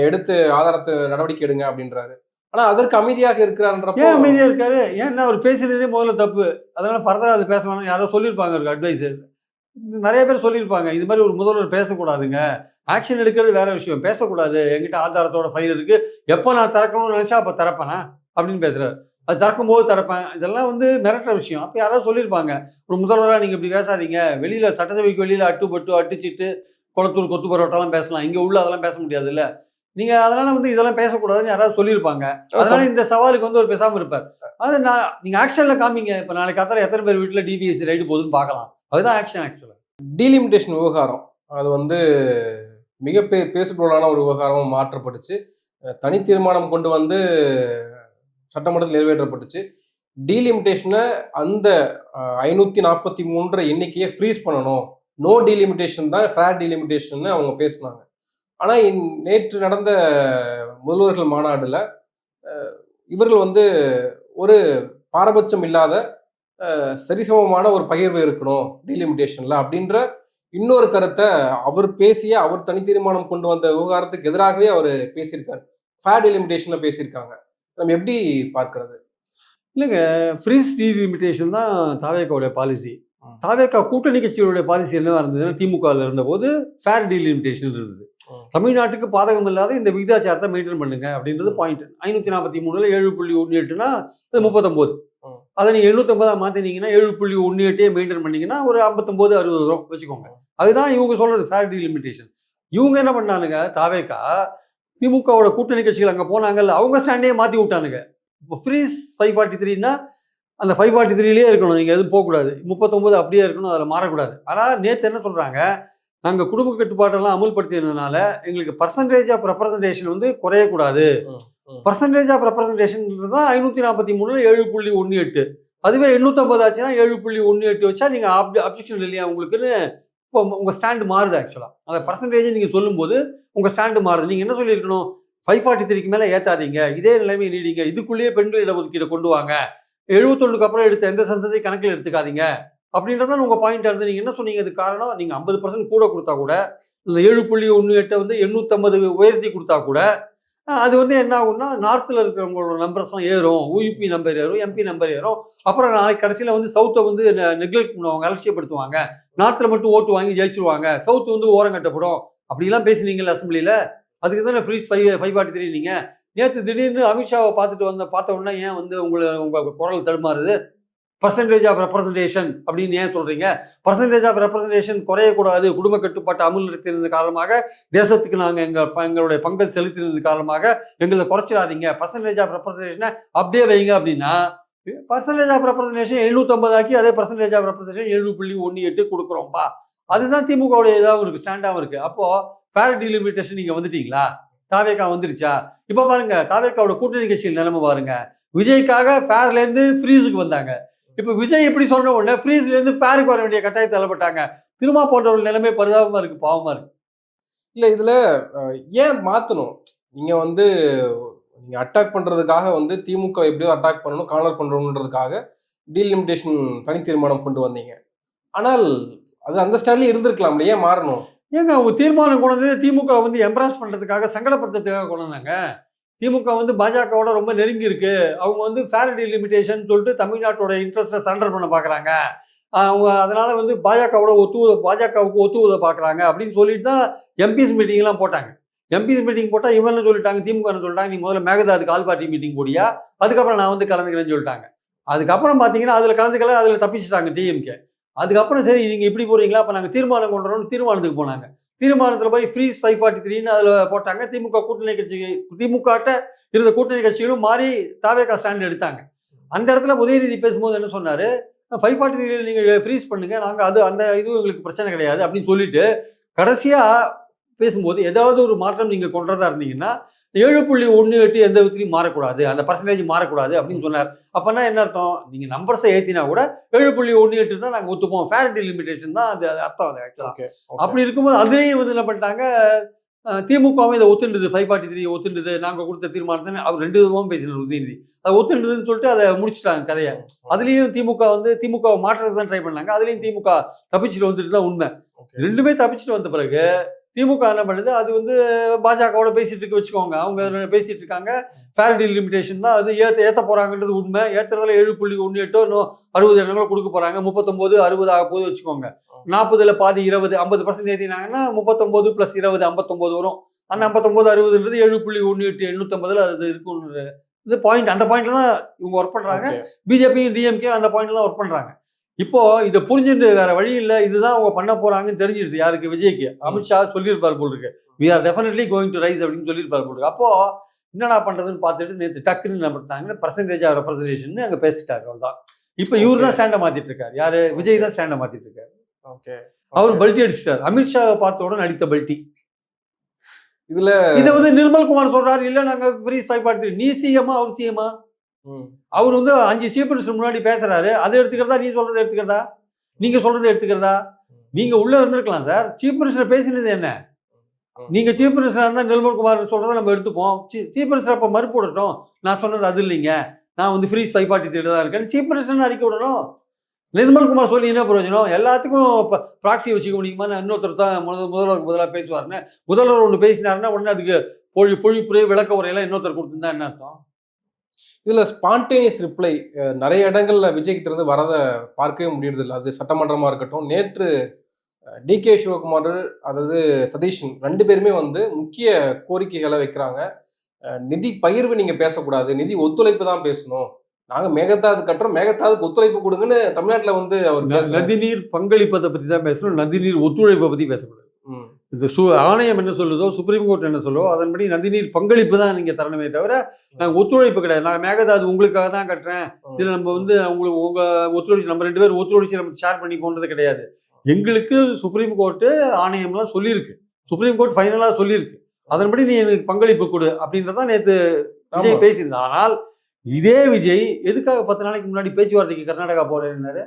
எடுத்து ஆதாரத்தை நடவடிக்கை எடுங்க அப்படின்றாரு. ஆனா அதற்கு அமைதியாக இருக்கிறாருன்றப்ப ஏன் அமைதியா இருக்காரு? ஏன்னா அவர் பேசுறதே முதல்ல தப்பு. அதனால ஃபர்தரா அது பேச வேணாம் யாரோ சொல்லியிருப்பாங்க, இருக்கு அட்வைஸ் நிறைய பேர் சொல்லியிருப்பாங்க. இது மாதிரி ஒரு முதல்வர் பேசக்கூடாதுங்க, ஆக்ஷன் எடுக்கிறது வேற விஷயம், பேசக்கூடாது, என்கிட்ட ஆதாரத்தோட ஃபைல் இருக்கு, எப்போ நான் திறக்கணும்னு நினைச்சா அப்போ திறப்பேனா அப்படின்னு பேசுறாரு. அது திறக்கும் போது திறப்பேன், இதெல்லாம் மிரட்டுற விஷயம். அப்போ யாராவது சொல்லியிருப்பாங்க, ஒரு முதல்வராக நீங்கள் இப்படி பேசாதீங்க, வெளியில் சட்டசபைக்கு வெளியில் அட்டுப்பட்டு அடிச்சுட்டு குளத்தூர் கொத்து பரோட்டாலாம் பேசலாம், இங்கே உள்ள அதெல்லாம் பேச முடியாது இல்லை நீங்கள், அதனால இதெல்லாம் பேசக்கூடாதுன்னு யாராவது சொல்லியிருப்பாங்க. அதனால இந்த சவாலுக்கு ஒரு பேசாமல் இருப்பார். அது நீங்கள் ஆக்ஷனில் காமிங்க. இப்போ நாளைக்கு காத்தால எத்தனை பேர் வீட்டில் டிபிஎஸ்சி ரைடு போகுதுன்னு பார்க்கலாம். அதுதான் ஆக்ஷன். ஆக்சுவலாக டீலிமிட்டேஷன் விவகாரம் அது மிக பேசுபொருளான ஒரு விவகாரமாக மாற்றப்பட்டுச்சு. தனி தீர்மானம் கொண்டு சட்டமன்றத்தில் நிறைவேற்றப்பட்டுச்சு. டீலிமிட்டேஷனை அந்த 543 எண்ணிக்கையை ஃப்ரீஸ் பண்ணணும், நோ டீலிமிட்டேஷன் தான் ஃபேர் டீலிமிட்டேஷன் அவங்க பேசினாங்க. ஆனால் நேற்று நடந்த முதல்வர்கள் மாநாடுல இவர்கள் ஒரு பாரபட்சம் இல்லாத சரிசமமான ஒரு பகிர்வு இருக்கணும் டீலிமிட்டேஷன்ல அப்படின்ற இன்னொரு கருத்தை அவர் பேசிய அவர் தனி தீர்மானம் கொண்டு வந்த விவகாரத்துக்கு எதிராகவே அவர் பேசியிருக்காரு. ஃபேர் டீலிமிட்டேஷன்ல பேசியிருக்காங்க. நம்ம எப்படி பார்க்கறது? இல்லைங்க, ஃப்ரீஸ் டீலிமிட்டேஷன் தான் தாவேக்காவுடைய பாலிசி. தாவேக்கா கூட்டணி கட்சிகளுடைய பாலிசி என்னவா இருந்ததுன்னா, திமுகவில் இருந்தபோது ஃபேர் டீலிமிட்டேஷன் இருந்தது. தமிழ்நாட்டுக்கு பாதகம் இல்லாத இந்த விகிதாச்சாரத்தை மெயின்டைன் பண்ணுங்க அப்படின்றது பாயிண்ட். 543 7.18னா அது 39. அதை நீங்கள் 750 மாற்றினீங்கன்னா 7.18 மெயின்டைன் பண்ணிங்கன்னா ஒரு 59 60 வரும் வச்சுக்கோங்க. அதுதான் இவங்க சொல்கிறது ஃபேர் டீலிமிட்டேஷன். இவங்க என்ன பண்ணானுங்க, தாவேக்கா திமுகவோட கூட்டணி கட்சிகள் அங்கே போனாங்கல்ல, அவங்க ஸ்டாண்டே மாற்றி விட்டானுங்க. இப்போ ஃப்ரீஸ் 543னா அந்த 543லேயே இருக்கணும், நீங்கள் எதுவும் போகக்கூடாது. 39 அப்படியே இருக்கணும், அதில் மாறக்கூடாது. ஆனால் நேற்று என்ன சொல்கிறாங்க, நாங்கள் குடும்ப கட்டுப்பாட்டெல்லாம் அமல்படுத்தினதுனால எங்களுக்கு பர்சன்டேஜ் ஆஃப் ரெப்ரசன்டேஷன் குறையக்கூடாது. பர்சன்டேஜ் ஆஃப் ரெப்ரசன்டேஷன் தான் 543 7.18. அதுவே 850 ஆச்சுன்னா 7.18 வச்சா நீங்க அப்ஜெக்ஷன் இல்லையா உங்களுக்குன்னு இப்போ உங்க ஸ்டாண்டு மாறுது. ஆக்சுவலா அந்த பர்சன்டேஜ் நீங்க சொல்லும்போது உங்க ஸ்டாண்டு மாறுது. நீங்க என்ன சொல்லியிருக்கணும், 543க்கு மேல ஏத்தாதீங்க, இதே நிலைமை நீடிங்க, இதுக்குள்ளேயே பெண்கள் இடஒதுக்கீடு கொண்டு வாங்க, 71க்கு அப்புறம் எடுத்த எந்த சென்சஸையும் கணக்கில் எடுத்துக்காதீங்க அப்படின்றதான் உங்க பாயிண்டா இருந்து. நீங்க என்ன சொன்னீங்க, அது காரணம் நீங்க 50% கூட கொடுத்தா கூட இந்த 7.18 வந்து 850 உயர்த்தி கொடுத்தா கூட அது வந்து என்ன ஆகும்னா நார்த்தில் இருக்கிறவங்களோட நம்பர்ஸ்லாம் ஏறும், ஊபி நம்பர் ஏறும், எம்பி நம்பர் ஏறும். அப்புறம் நாளைக்கு கடைசியில் வந்து சவுத்தை வந்து நெக்லெக்ட் பண்ணுவாங்க, அலட்சியப்படுத்துவாங்க, நார்த்தில் மட்டும் ஓட்டு வாங்கி ஜெயிச்சிருவாங்க, சவுத்து வந்து ஓரம் கட்டப்படும் அப்படிலாம் பேசுனீங்கல்ல அசம்பிளியில். அதுக்கு தானே ஃப்ரீஸ் 543 நீங்க நேற்று திடீர்னு அமித்ஷாவை பார்த்த உடனே ஏன் வந்து உங்க குரல் தடுமாறுது? பர்சன்டேஜ் ஆஃப் ரெப்ரசன்டேஷன் அப்படின்னு ஏன் சொல்றீங்க? பர்சன்டேஜ் ஆஃப் ரெப்ரசன்டேஷன் குறையக்கூடாது, குடும்ப கட்டுப்பாட்டு அமுல்படுத்தினது காரணமாக தேசத்துக்கு நாங்கள் எங்களுடைய பங்கை செலுத்தினது காரணமாக எங்களை குறைச்சிடாதீங்க, பர்சன்டேஜ் ஆஃப் ரெப்ரசன்டேஷனை அப்படியே வைங்க அப்படின்னா பர்சன்டேஜ் ஆஃப் ரெப்ரசன்டேஷன் 750 ஆக்கி அதே பர்சன்டேஜ் ஆஃப் ரெப்ரசன்டேஷன் 7.18 கொடுக்குறோம்ப்பா. அதுதான் திமுகவுடைய இதாகவும் இருக்கு, ஸ்டாண்டாகவும் இருக்கு. அப்போ ஃபேர் டீலிமிட்டேஷன் நீங்க வந்துட்டீங்களா? தாவேகா வந்துருச்சா? இப்போ பாருங்க தாவேகாவோட கூட்டணி கட்சியில் நிலைமை பாருங்க. விஜய்க்காக ஃபேர்லேருந்து ஃப்ரீஸுக்கு வந்தாங்க. இப்போ விஜய் எப்படி சொன்ன உடனே ஃப்ரீஸ்லேருந்து ஃபேருக்கு வர வேண்டிய கட்டாயத்தை தள்ளப்பட்டாங்க. திருமா போன்றவர்கள் நிலைமை பரிதாபமா இருக்கு, பாவமா இருக்கு. இல்ல இதுல ஏன் மாத்தணும்? நீங்க வந்து நீங்க அட்டாக் பண்றதுக்காக வந்து திமுக எப்படியோ அட்டாக் பண்ணணும், கார்னர் பண்ணணுன்றதுக்காக டீலிமிட்டேஷன் தனி தீர்மானம் கொண்டு வந்தீங்க. ஆனால் அது அந்த ஸ்டாண்ட்லயே இருந்திருக்கலாம், ஏன் மாறணும்? ஏங்க அவங்க தீர்மானம் கொண்டு வந்து திமுக வந்து எம்ப்ராஸ் பண்றதுக்காக, சங்கடப்படுத்துறதுக்காக கொண்டு வந்தாங்க. திமுக வந்து பாஜகவோட ரொம்ப நெருங்கி இருக்கு, அவங்க வந்து ஃபேர் டீலிமிட்டேஷன் சொல்லிட்டு தமிழ்நாட்டோட இன்ட்ரெஸ்ட்டை சரண்டர் பண்ண பார்க்குறாங்க, அவங்க அதனால வந்து பாஜகவுக்கு ஒத்து உத பார்க்குறாங்க அப்படின்னு சொல்லிட்டு தான் எம்பிஸ் மீட்டிங்லாம் போட்டாங்க. எம்பிஸ் மீட்டிங் போட்டால் இவன் என்ன சொல்லிட்டாங்க, திமுக என்ன சொல்லிட்டாங்க, நீ முதல்ல மேகதாதுக்கு ஆல் பார்ட்டி மீட்டிங் போடியா, அதுக்கப்புறம் நான் வந்து கலந்துக்கிறேன்னு சொல்லிட்டாங்க. அதுக்கப்புறம் பார்த்தீங்கன்னா அதில் கலந்துக்கல, அதில் தப்பிச்சிட்டாங்க டிஎம்கே. அதுக்கப்புறம் சரி நீங்கள் இப்படி போகிறீங்களா, அப்போ நாங்கள் தீர்மானம் கொண்டு வரோம்னு தீர்மானத்துக்கு போனாங்க. தீர்மானத்தில் போய் ஃப்ரீஸ் 543ன்னு அதில் போட்டாங்க. திமுக கூட்டணி கட்சிகள், திமுகட்ட இருந்த கூட்டணி கட்சிகளும் மாறி தாவேகா ஸ்டாண்ட் எடுத்தாங்க. அந்த இடத்துல உதயநிதி பேசும்போது என்ன சொன்னார், 543 நீங்கள் ஃப்ரீஸ் பண்ணுங்க, நாங்கள் அந்த இதுவும் எங்களுக்கு பிரச்சனை கிடையாது அப்படின்னு சொல்லிட்டு கடைசியாக பேசும்போது ஏதாவது ஒரு மாற்றம் நீங்கள் கொண்டதா இருந்தீங்கன்னா 7.18 எந்த விதத்துலையும் மாறக்கூடாது, அந்த பர்சன்டேஜ் மாறக்கூடாது அப்படின்னு சொன்னார். அப்போனா என்ன அர்த்தம், நீங்கள் நம்பர்ஸை ஏற்றினா கூட 7.18 தான் நாங்கள் ஒத்துப்போம், ஃபேர் டீலிமிட்டேஷன் தான் அது அர்த்தம். அது ஆக்சுவலாக அப்படி இருக்கும்போது அதுலேயும் வந்து என்ன பண்ணிட்டாங்க, திமுகவும் இதை ஒத்துண்டுது, 543 ஒத்துண்டுது, நாங்கள் கொடுத்த தீர்மானத்தை அவர் 2 விதமும் பேசினார் உதயநிதி, அதை ஒத்துண்டுதுன்னு சொல்லிட்டு அதை முடிச்சுட்டாங்க கதையை. அதுலேயும் திமுக மாற்றத்துக்கு தான் ட்ரை பண்ணாங்க, அதுலேயும் திமுக தப்பிச்சுட்டு வந்துட்டு தான் உண்மை. ரெண்டுமே தப்பிச்சுட்டு வந்த பிறகு திமுக என்ன பண்ணுது, அது வந்து பாஜகவோட பேசிட்டு இருக்கு வச்சுக்கோங்க, அவங்க பேசிட்டு இருக்காங்க, ஃபேர் டீலிமிட்டேஷன் தான் அது ஏற்ற போறாங்கன்றது உண்மை. ஏற்றுறதுல 7.18 இன்னும் 60 இடங்களை கொடுக்க போறாங்க, 39 60 ஆக போது வச்சுக்கோங்க, 40ல் பாதி 20 50% ஏற்றினாங்கன்னா 39 + 20 59 வரும். அந்த 59 60ன்றது 7.18 850 அது இருக்கும். இது பாயிண்ட், அந்த பாயிண்ட்ல தான் இவங்க ஒர்க் பண்றாங்க. பிஜேபியும் டிஎம்கே அந்த பாயிண்ட்ல தான் ஒர்க் பண்றாங்க. இப்போ இதை புரிஞ்சுட்டு வேற வழி இல்லை, இதுதான் அவங்க பண்ண போறாங்கன்னு தெரிஞ்சிருது யாருக்கு, விஜய்க்கு. அமித்ஷா சொல்லியிருப்பார் போல் இருக்கு, we are definitely going to rise அப்படின்னு சொல்லியிருப்பார் போல் இருக்கு. அப்போ என்னடா பண்றதுன்னு பார்த்துட்டு நேற்று டக்குன்னு என்ன பண்ணிட்டாங்க, பர்சன்டேஜ் ஆஃப் ரெப்ரசன்டேஷன் அங்கே பேசிட்டாரு, அவ்வளோதான். இப்போ இவரு தான் ஸ்டாண்டை மாத்திட்டு இருக்காரு, யாரு, விஜய் தான் ஸ்டாண்டை மாத்திட்டு இருக்காரு. அவர் பல்ட்டி அடிச்சிட்டார், அமித்ஷாவை பார்த்த உடனே அடித்த பல்ட்டி. இதுல இதை வந்து நிர்மல்குமார் சொல்றாரு, இல்ல நாங்க ஃப்ரீஸ் 543, நீ சிஎம்மா அவர் சிஎம்மா? அவர் வந்து 5 சீஃப் மினிஸ்டர் முன்னாடி பேசுறாரு, அதை எடுத்துக்கிறதா, நீ சொல்றதை எடுத்துக்கிறதா, நீங்க சொல்றதை எடுத்துக்கிறதா? நீங்க உள்ள இருந்திருக்கலாம் சார், சீஃப் மினிஸ்டர் பேசினது என்ன? நீங்க சீஃப் மினிஸ்டர் இருந்தால் நிர்மல்குமார் சொல்றதை நம்ம எடுத்துப்போம், சீஃப் மினிஸ்டர் அப்போ மறுப்பு விடட்டும், நான் சொன்னது அது இல்லைங்க, நான் வந்து ஃப்ரீஸ் 543 தான் இருக்கேன், சீஃப் மினிஸ்டர்னு அறிக்கை விடணும். நிர்மல்குமார் சொல்லி என்ன பிரயோஜனம்? எல்லாத்துக்கும் ப்ராக்சி வச்சுக்க முடியுமா? இன்னொருத்தர் தான் முதல்வருக்கு பதிலாக பேசுவாருன்னு, முதல்வர் ஒன்று பேசினாருன்னா உடனே அதுக்கு பொழிப்புரை விளக்க உரையெல்லாம் இன்னொருத்தர் கொடுத்துருந்தா என்ன அர்த்தம்? இதுல ஸ்பான்டேனியஸ் ரிப்ளை நிறைய இடங்கள்ல விஜய் கிட்ட இருந்து வரதை பார்க்கவே முடியறதில்லை. அது சட்டமன்றமா இருக்கட்டும், நேற்று டிகே சிவகுமார் அதாவது சதீஷன் 2 பேருமே வந்து முக்கிய கோரிக்கைகளை வைக்கிறாங்க. நிதி பகிர்வு நீங்க பேசக்கூடாது, நிதி ஒத்துழைப்பு தான் பேசணும், நாங்க மேகதாது கட்டுறோம், மேகதாதுக்கு ஒத்துழைப்பு கொடுங்கன்னு தமிழ்நாட்டுல வந்து அவர் நதிநீர் பங்களிப்பதை பத்தி தான் பேசணும், நதிநீர் ஒத்துழைப்பை பத்தி பேசக்கூடாது. இது ஆணையம் என்ன சொல்லுதோ, சுப்ரீம் கோர்ட் என்ன சொல்லுதோ அதன்படி நதிநீர் பங்களிப்பு தான் நீங்க தரணுமே தவிர நாங்கள் ஒத்துழைப்பு கிடையாது. நான் மேகதாது உங்களுக்காக தான் கட்டுறேன், இதில் நம்ம வந்து உங்களுக்கு உங்க ஒத்துழைச்சு நம்ம 2 பேரும் ஒத்துழைச்சு நம்ம ஷேர் பண்ணி போன்றது கிடையாது. எங்களுக்கு சுப்ரீம் கோர்ட்டு ஆணையம்லாம் சொல்லியிருக்கு, சுப்ரீம் கோர்ட் ஃபைனலாக சொல்லியிருக்கு, அதன்படி நீ எனக்கு பங்களிப்பு கொடு அப்படின்றதான் நேற்று விஜய் பேசியிருந்தேன். ஆனால் இதே விஜய் எதுக்காக 10 நாளைக்கு முன்னாடி பேச்சுவார்த்தைக்கு கர்நாடகா போறேன்னாரு?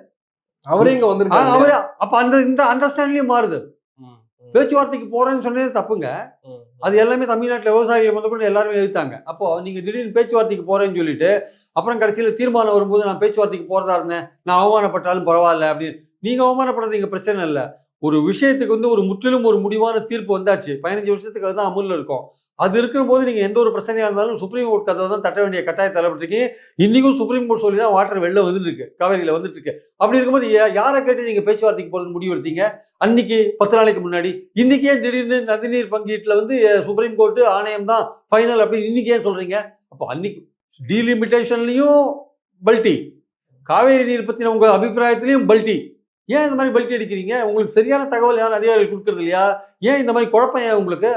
அவரே இங்க வந்திருக்காரு இல்லையா? அவரு அப்ப இந்த அண்டர்ஸ்டாண்ட்லயும் மாறுது. ம், ம், பேச்சுவார்த்தைக்கு போறேன்னு சொன்னதே தப்புங்க. ம், அது எல்லாமே தமிழ்நாட்டுல விவசாயிகள் முதற்கொண்டு எல்லாருமே எதிர்த்தாங்க. அப்போ நீங்க திடீர்னு பேச்சுவார்த்தைக்கு போறேன்னு சொல்லிட்டு, அப்புறம் கடைசியில தீர்மானம் வரும்போது நான் பேச்சுவார்த்தைக்கு போறதா இருந்தேன். நான் அவமானப்பட்டாலும் பரவாயில்ல அப்படின்னு. நீங்க அவமானப்படுறது இங்க பிரச்சனை இல்ல. ஒரு விஷயத்துக்கு வந்து ஒரு முற்றிலும் ஒரு முடிவான தீர்ப்பு வந்தாச்சு. 15 வருஷத்துக்கு அதுதான் அமுல்ல இருக்கும். அது இருக்கும்போது நீங்க எந்த ஒரு பிரச்சனையா இருந்தாலும் சுப்ரீம் கோர்ட் கதவை தான் தட்ட வேண்டிய கட்டாயத்தை தள்ளப்பட்டிருக்கீங்க. இன்னைக்கும் சுப்ரீம் கோர்ட் சொல்லி தான் வாட்டர் வெளில வந்துட்டு இருக்கு. காவேரியில வந்துட்டு இருக்கு. அப்படி இருக்கும்போது யாரை கேட்டு நீங்க பேச்சுவார்த்தைக்கு போறது முடிவு எடுத்தீங்க? அன்னைக்கு 10 நாளைக்கு முன்னாடி. இன்னைக்கு ஏன் திடீர்னு நதிநீர் பங்கீட்டுல வந்து சுப்ரீம் கோர்ட் ஆணையம் தான் ஃபைனல் அப்படின்னு இன்னைக்கு ஏன் சொல்றீங்க? அப்போ அன்னைக்கு டீலிமிட்டேஷன்லயும் பல்டி, காவேரி நீர் பத்தின உங்க அபிப்பிராயத்திலையும் பல்டி. ஏன் இந்த மாதிரி பல்டி அடிக்கிறீங்க? உங்களுக்கு சரியான தகவல் யாரும் அதிகாரிகள் கொடுக்கறது இல்லையா? ஏன் இந்த மாதிரி குழப்பம் ஏன் உங்களுக்கு?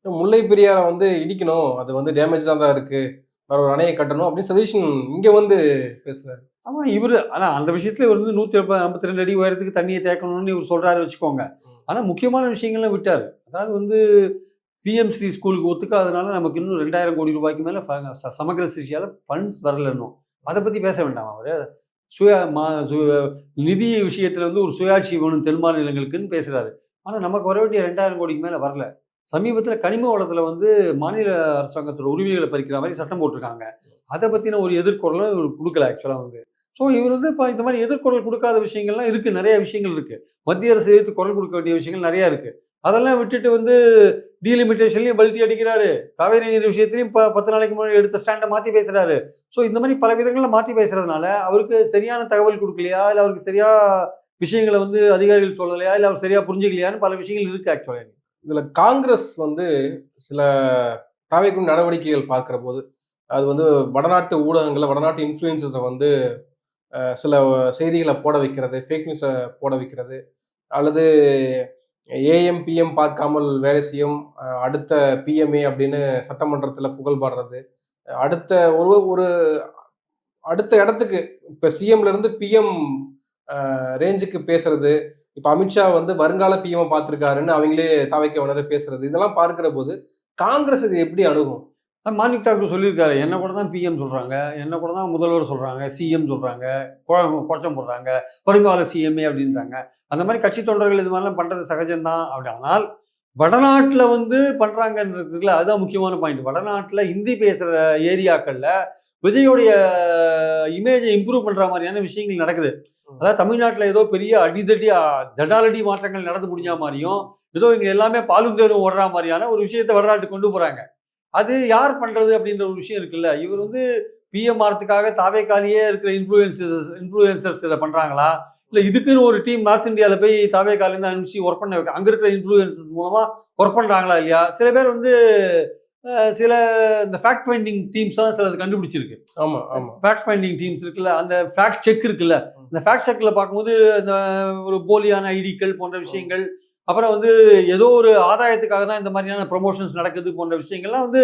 முல்லை பெரியாரை வந்து இடிக்கணும், அது வந்து டேமேஜ் தான் இருக்கு, வேற ஒரு அணையை கட்டணும் அப்படின்னு சதீஷன் இங்க வந்து பேசுறாரு. ஆமா இவரு ஆனா அந்த விஷயத்துல இவர் வந்து 152 அடி உயரத்துக்கு தண்ணியை தேக்கணும்னு இவர் சொல்றாரு வச்சுக்கோங்க. ஆனா முக்கியமான விஷயங்கள்லாம் விட்டாரு. அதாவது வந்து பிஎம்சி ஸ்கூலுக்கு ஒத்துக்காதனால நமக்கு இன்னும் 2000 கோடி ரூபாய்க்கு மேல சமக்கிர சிகிச்சையால ஃபண்ட்ஸ் வரலன்னும். அதை பத்தி பேச வேண்டாம் அவரு. சுய நிதி விஷயத்துல வந்து ஒரு சுயாட்சி வேணும் தென் மாநிலங்களுக்குன்னு பேசுறாரு. ஆனா நமக்கு வர வேண்டிய 2000 கோடிக்கு மேல வரல. சமீபத்துல கனிம வளத்துல வந்து மாநில அரசாங்கத்தோட உரிமைகளை பறிக்கிற மாதிரி சட்டம் போட்டிருக்காங்க. அதை பத்தின ஒரு எதிர்குரலும் இவர் கொடுக்கல ஆக்சுவலா வந்து. ஸோ இவர் வந்து இப்போ இந்த மாதிரி எதிர்குரல் கொடுக்காத விஷயங்கள்லாம் இருக்கு, நிறைய விஷயங்கள் இருக்கு. மத்திய அரசு எதிர்த்து குரல் கொடுக்க வேண்டிய விஷயங்கள் நிறைய இருக்கு. அதெல்லாம் விட்டுட்டு வந்து டீலிமிட்டேஷன்லயும் பல்ட்டி அடிக்கிறாரு. காவேரி நீர் விஷயத்திலையும் இப்போ 10 நாளைக்கு முன்னாடி எடுத்த ஸ்டாண்டை மாற்றி பேசுறாரு. ஸோ இந்த மாதிரி பல விதங்களில் மாற்றி பேசுறதுனால அவருக்கு சரியான தகவல் கொடுக்கலையா, இல்லை அவருக்கு சரியா விஷயங்களை வந்து அதிகாரிகள் சொல்லலையா, இல்லை அவர் சரியா புரிஞ்சுக்கலையான்னு பல விஷயங்கள் இருக்கு ஆக்சுவலா. இதுல காங்கிரஸ் வந்து சில தாவேக்கும் நடவடிக்கைகள் பார்க்கிற போது அது வந்து வடநாட்டு ஊடகங்களை, வடநாட்டு இன்ஃப்ளூயன்சஸை வந்து சில செய்திகளை போட வைக்கிறது, ஃபேக் நியூஸை போட வைக்கிறது, அல்லது ஏஎம் பிஎம் பார்க்காமல் வேலை செய்யும் அடுத்த பிஎம்ஏ அப்படின்னு சட்டமன்றத்தில் புகழ் பாடுறது, அடுத்த ஒரு ஒரு அடுத்த இடத்துக்கு இப்போ சிஎம்ல இருந்து பிஎம் ரேஞ்சுக்கு பேசுறது, இப்போ அமித்ஷா வந்து வருங்கால பிஎம் பார்த்துருக்காருன்னு அவங்களே தாவைக்க உணர பேசுறது, இதெல்லாம் பார்க்கிற போது காங்கிரஸ் இது எப்படி அணுகும்? மாணிக் தாக்கூர் சொல்லியிருக்காரு, என்ன கூட தான் பிஎம் சொல்கிறாங்க, என்ன கூட தான் முதல்வர் சொல்கிறாங்க, சிஎம் சொல்கிறாங்க, குழச்சம் போடுறாங்க, வருங்கால சிஎம்ஏ அப்படின்றாங்க. அந்த மாதிரி கட்சி தொண்டர்கள் இது மாதிரிலாம் பண்ணுறது சகஜம்தான். அப்படி ஆனால் வடநாட்டில் வந்து பண்ணுறாங்கன்றதுல அதுதான் முக்கியமான பாயிண்ட். வடநாட்டில் ஹிந்தி பேசுகிற ஏரியாக்களில் விஜயோடைய இமேஜை இம்ப்ரூவ் பண்ணுற மாதிரியான விஷயங்கள் நடக்குது. அதாவது தமிழ்நாட்டில் ஏதோ பெரிய அடிதடி தடாலடி மாற்றங்கள் நடந்து முடிஞ்ச மாதிரியும், ஏதோ இங்கே எல்லாமே பாலும் தேரும் ஓடுற மாதிரியான ஒரு விஷயத்தை வடநாட்டுக்கு கொண்டு போகிறாங்க. அது யார் பண்றது அப்படின்ற ஒரு விஷயம் இருக்குல்ல. இவர் வந்து பிஎம் ஆர்த்துக்காக தாவேக்காலியே இருக்கிற இன்ஃப்ளூயன்சர்ஸ் இதை பண்றாங்களா, இல்லை இதுக்குன்னு ஒரு டீம் நார்த் இந்தியாவில் போய் தாவேக்காலேருந்து அனுப்பிச்சு ஒர்க் பண்ண வைக்க அங்கே இருக்கிற இன்ஃப்ளூயன்சர்ஸ் மூலமா ஒர்க் பண்றாங்களா இல்லையா? சில பேர் வந்து சில இந்த ஃபேக்ட் ஃபைண்டிங் டீம்ஸ் எல்லாம் சிலது கண்டுபிடிச்சிருக்கு. ஆமா ஆமா, ஃபேக்ட் ஃபைண்டிங் டீம்ஸ் இருக்குல்ல, அந்த ஃபேக்ட் செக் இருக்குல்ல, அந்த ஃபேக்ட் செக்ல பார்க்கும்போது இந்த ஒரு போலியான ஐடிக்கள் போன்ற விஷயங்கள், அப்புறம் வந்து ஏதோ ஒரு ஆதாயத்துக்காக தான் இந்த மாதிரியான ப்ரொமோஷன்ஸ் நடக்குது போன்ற விஷயங்கள்லாம் வந்து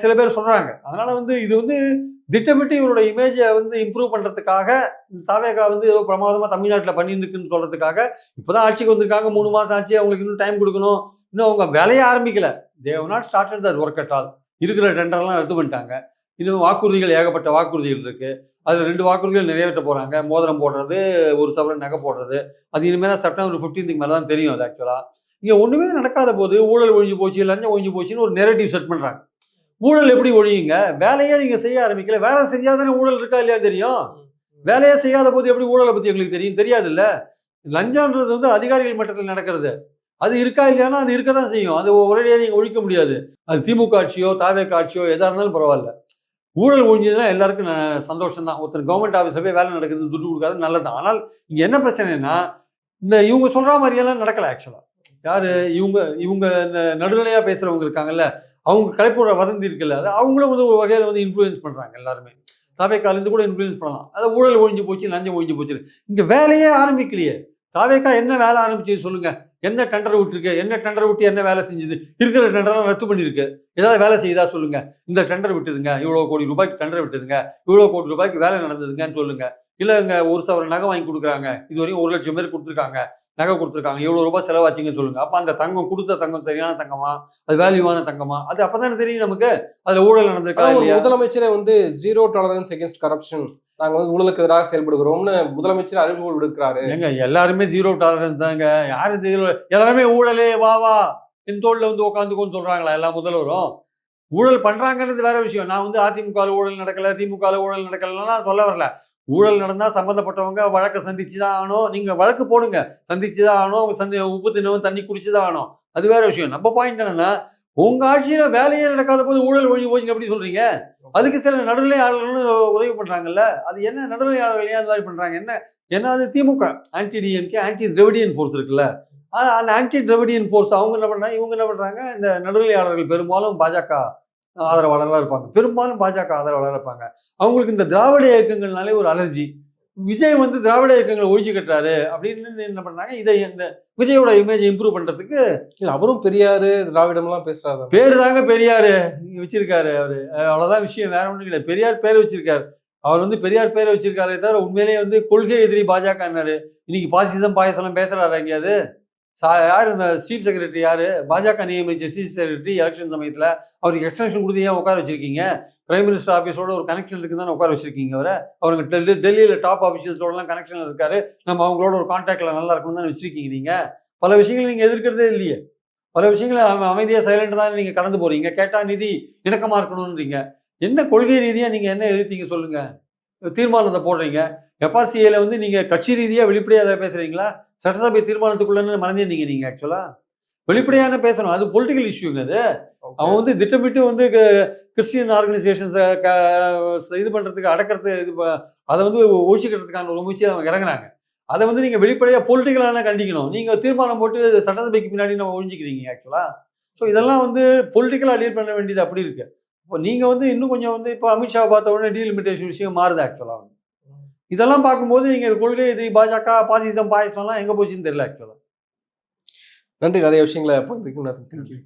சில பேர் சொல்றாங்க. அதனால வந்து இது வந்து திட்டமிட்டு இவரோட இமேஜை வந்து இம்ப்ரூவ் பண்றதுக்காக தாவேகா வந்து ஏதோ பிரமாதமா தமிழ்நாட்டில் பண்ணிட்டு இருக்குன்னு சொல்றதுக்காக இப்போதான் ஆட்சிக்கு வந்திருக்காங்க. 3 மாசம் ஆச்சு, அவங்களுக்கு இன்னும் டைம் கொடுக்கணும். இன்னும் அவங்க வேலையை ஆரம்பிக்கல. They have not started that work at all. இருக்கிற டெண்டர்லாம் ரத்து பண்ணிட்டாங்க. இன்னும் வாக்குறுதிகள், ஏகப்பட்ட வாக்குறுதிகள் இருக்கு. அதில் 2 வாக்குறுதிகள் நிறைவேற்ற போறாங்க. மோதிரம் போடுறது, ஒரு சவரன் நகை போடுறது. அது இனிமேல் தான் செப்டம்பர் 15க்கு மேலே தான் தெரியும். அது ஆக்சுவலா இங்கே ஒன்றுமே நடக்காத போது ஊழல் ஒழிஞ்சு போச்சு, லஞ்சம் ஒழிஞ்சு போச்சுன்னு ஒரு நெரேட்டிவ் செட் பண்ணுறாங்க. ஊழல் எப்படி ஒழியுங்க? வேலையே நீங்கள் செய்ய ஆரம்பிக்கல. வேலை செஞ்சாதானே ஊழல் இருக்கா இல்லையா தெரியும். வேலையே செய்யாத போது எப்படி ஊழலை பற்றி எங்களுக்கு தெரியும்? தெரியாது இல்லை. லஞ்சம்ன்றது வந்து அதிகாரிகள் மட்டத்தில் நடக்கிறது. அது இருக்கா இல்லையானா அது இருக்க தான் செய்யும். அது ஒரேடியாக நீங்கள் ஒழிக்க முடியாது. அது திமுக ஆட்சியோ தாவேகா ஆட்சியோ எதாக இருந்தாலும் பரவாயில்ல. ஊழல் ஒழிஞ்சதுன்னா எல்லாருக்கும் சந்தோஷம் தான். ஒருத்தர் கவர்மெண்ட் ஆஃபீஸில் போய் வேலை நடக்குது, துட்டு கொடுக்காது, நல்லது. ஆனால் இங்கே என்ன பிரச்சனைனா, இந்த இவங்க சொல்கிற மாதிரியெல்லாம் நடக்கலை ஆக்சுவலாக. யார் இவங்க இந்த நடுநிலையாக பேசுகிறவங்க இருக்காங்கல்ல, அவங்க கலைப்போட வதந்தி இருக்குல்ல, அது அவங்களும் வந்து ஒரு வகையில் வந்து இன்ஃப்ளூயன்ஸ் பண்ணுறாங்க எல்லாருமே. தாவேக்காலேருந்து கூட இன்ஃப்ளூயன்ஸ் பண்ணலாம். அதை ஊழல் ஒழிஞ்சு போச்சு, லஞ்சம் ஒழிஞ்சு போச்சு. இங்கே வேலையே ஆரம்பிக்கலையே. தாவேக்கா என்ன வேலை ஆரம்பிச்சு சொல்லுங்க. என்ன டெண்டர் விட்டுருக்கு, என்ன டெண்டர் விட்டு என்ன வேலை செஞ்சுது? இருக்கிற டெண்டர்லாம் ரத்து பண்ணியிருக்கு. ஏதாவது வேலை செய்யுதா சொல்லுங்க. இந்த டெண்டர் விட்டுதுங்க, இவ்வளோ கோடி ரூபாய்க்கு டெண்டர் விட்டுதுங்க, இவ்வளோ கோடி ரூபாய்க்கு வேலை நடந்ததுங்கன்னு சொல்லுங்க. இல்லை இங்கே ஒரு சவரன் நகை வாங்கி கொடுக்குறாங்க, இது வரைக்கும் 1 லட்சம் பேர் கொடுத்துருக்காங்க, நகை கொடுத்துருக்காங்க, இவ்வளோ ரூபாய் செலவாச்சிங்கன்னு சொல்லுங்க. அப்போ அந்த தங்கம் கொடுத்த தங்கம் சரியான தங்கமா, அது வேல்யூவான தங்கமா, அது அப்பதானே தெரியும் நமக்கு அதில் ஊழல் நடந்திருக்கா இல்லையா. முதலமைச்சரே வந்து ஜீரோ டாலரன்ஸ் அகேன்ஸ்ட் கரப்ஷன், நாங்க வந்து ஊழலுக்கு எதிராக செயல்படுகிறோம்னு முதலமைச்சர் அறிவிப்பு விடுக்கிறாரு. ஏங்க எல்லாருமே ஜீரோ டாலரன்ஸ் தாங்க. யாரு ஜீரோ, எல்லாருமே ஊழலே வா வா என் தோளில் வந்து உட்காந்துக்கோன்னு சொல்றாங்களா எல்லா முதல்வரும்? ஊழல் பண்றாங்கன்றது வேற விஷயம். நான் வந்து அதிமுக ஊழல் நடக்கல, திமுக ஊழல் நடக்கலன்னா சொல்ல வரல. ஊழல் நடந்தா சம்பந்தப்பட்டவங்க வழக்கை சந்திச்சு தான் ஆகணும். நீங்க வழக்கு போடுங்க, சந்திச்சு தான் ஆகணும். அவங்க உப்பு தின்னவன் தண்ணி குடிச்சு தான் ஆகணும். அது வேற விஷயம். நம்ம பாயிண்ட் என்னன்னா, உங்க ஆட்சியில வேலையே நடக்காத போது ஊழல் ஒழிஞ்சு எப்படி சொல்றீங்க? அதுக்கு சில நடுநிலையாளர்களும் உதவி பண்றாங்கல்ல. அது என்ன நடுநிலையாளர்கள் ஏன் அது மாதிரி பண்றாங்க? என்ன அது DMK anti DMK anti Dravidian force இருக்குல்ல, அந்த ஆன்டி திராவிடியன் ஃபோர்ஸ் அவங்க என்ன பண்றாங்க, இவங்க என்ன பண்றாங்க, இந்த நடுநிலையாளர்கள் பெரும்பாலும் பாஜக ஆதரவாளர்களாக இருப்பாங்க, பெரும்பாலும் பாஜக ஆதரவாளராக இருப்பாங்க. அவங்களுக்கு இந்த திராவிட இயக்கங்கள்னாலே ஒரு அலர்ஜி. விஜய் வந்து திராவிட இயக்கங்களை ஒழிச்சு கட்டுறாரு அப்படின்னு என்ன பண்ணாங்க, இதை இந்த விஜயோட இமேஜ் இம்ப்ரூவ் பண்றதுக்கு அவரும் பெரியாரு திராவிடம்லாம் பேசுறாரு. பேரு தாங்க பெரியாரு வச்சிருக்காரு அவரு, அவ்வளவுதான் விஷயம், வேற ஒன்றும் கிடையாது. பெரியார் பேரை வச்சிருக்காரு. அவர் வந்து பெரியார் பேரை வச்சிருக்காரே தவிர உண்மையிலேயே வந்து கொள்கை எதிரி பாஜகன்னாரு. இன்னைக்கு பாசிசம் பாயசம் பேசுறாரு எங்கேயாவது? யார் இந்த சீஃப் செக்ரட்டரி, யாரு பாஜக நியமிச்ச சீஃப் செக்ரட்டரி எலெக்ஷன் சமயத்தில் அவருக்கு எக்ஸ்டென்ஷன் கொடுத்து ஏன் உட்கார வச்சிருக்கீங்க? பிரைம் மினிஸ்டர் ஆஃபீஸோட ஒரு கனெக்ஷன் இருக்குன்னு தானே உட்கார வச்சிருக்கீங்க அவரை. அவருக்கு டெல்லியில் டாப் ஆஃபீஷியல்ஸோடலாம் கனெக்ஷன் இருக்காரு, நம்ம அவங்களோட ஒரு கான்டாக்டில் நல்லா இருக்கணும் தானே வச்சிருக்கீங்க. நீங்கள் பல விஷயங்கள் நீங்கள் எதிர்க்கிறதே இல்லையே, பல விஷயங்களை அமைதியாக சைலண்டாக தான் நீங்கள் கடந்து போகிறீங்க. கேட்டால் நிதி இணக்கமாக இருக்கணும்ன்றீங்க. என்ன கொள்கை ரீதியாக நீங்கள் என்ன எதிர்த்தீங்க சொல்லுங்கள்? தீர்மானத்தை போடுறீங்க, எஃப்ஆர்சிஏல வந்து நீங்கள் கட்சி ரீதியாக வெளிப்படையாக பேசுகிறீங்களா? சட்டசபை தீர்மானத்துக்குள்ளே மறைஞ்சிருந்தீங்க நீங்கள். ஆக்சுவலாக வெளிப்படையான பேசணும், அது பொலிட்டிக்கல் இஷ்யூங்க. அது அவன் வந்து திட்டமிட்டு வந்து கிறிஸ்டியன் ஆர்கனைசேஷன்ஸை இது பண்ணுறதுக்கு அடக்கிறதுக்கு அதை வந்து ஒழிச்சுக்கிறதுக்கான ஒரு முயற்சியை அவங்க இறங்குறாங்க. அதை வந்து நீங்கள் வெளிப்படையாக பொலிட்டிக்கலான கண்டிக்கணும். நீங்கள் தீர்மானம் போட்டு சட்டசபைக்கு பின்னாடி நம்ம ஒழிஞ்சிக்கிறீங்க ஆக்சுவலாக. ஸோ இதெல்லாம் வந்து பொலிட்டிக்கலாக டீல் பண்ண வேண்டியது அப்படி இருக்குது. இப்போ நீங்கள் வந்து இன்னும் கொஞ்சம் வந்து இப்போ அமித்ஷா பார்த்த உடனே டீலிமிட்டேஷன் விஷயம் மாறுது ஆக்சுவலாக. இதெல்லாம் பார்க்கும்போது நீங்கள் கொள்கை எதிரி பாஜக பாசிசம் பாயசம்லாம் எங்கே போச்சுன்னு தெரியல ஆக்சுவலாக. நன்றி, நிறைய விஷயங்களை பகிர்ந்துக்கு.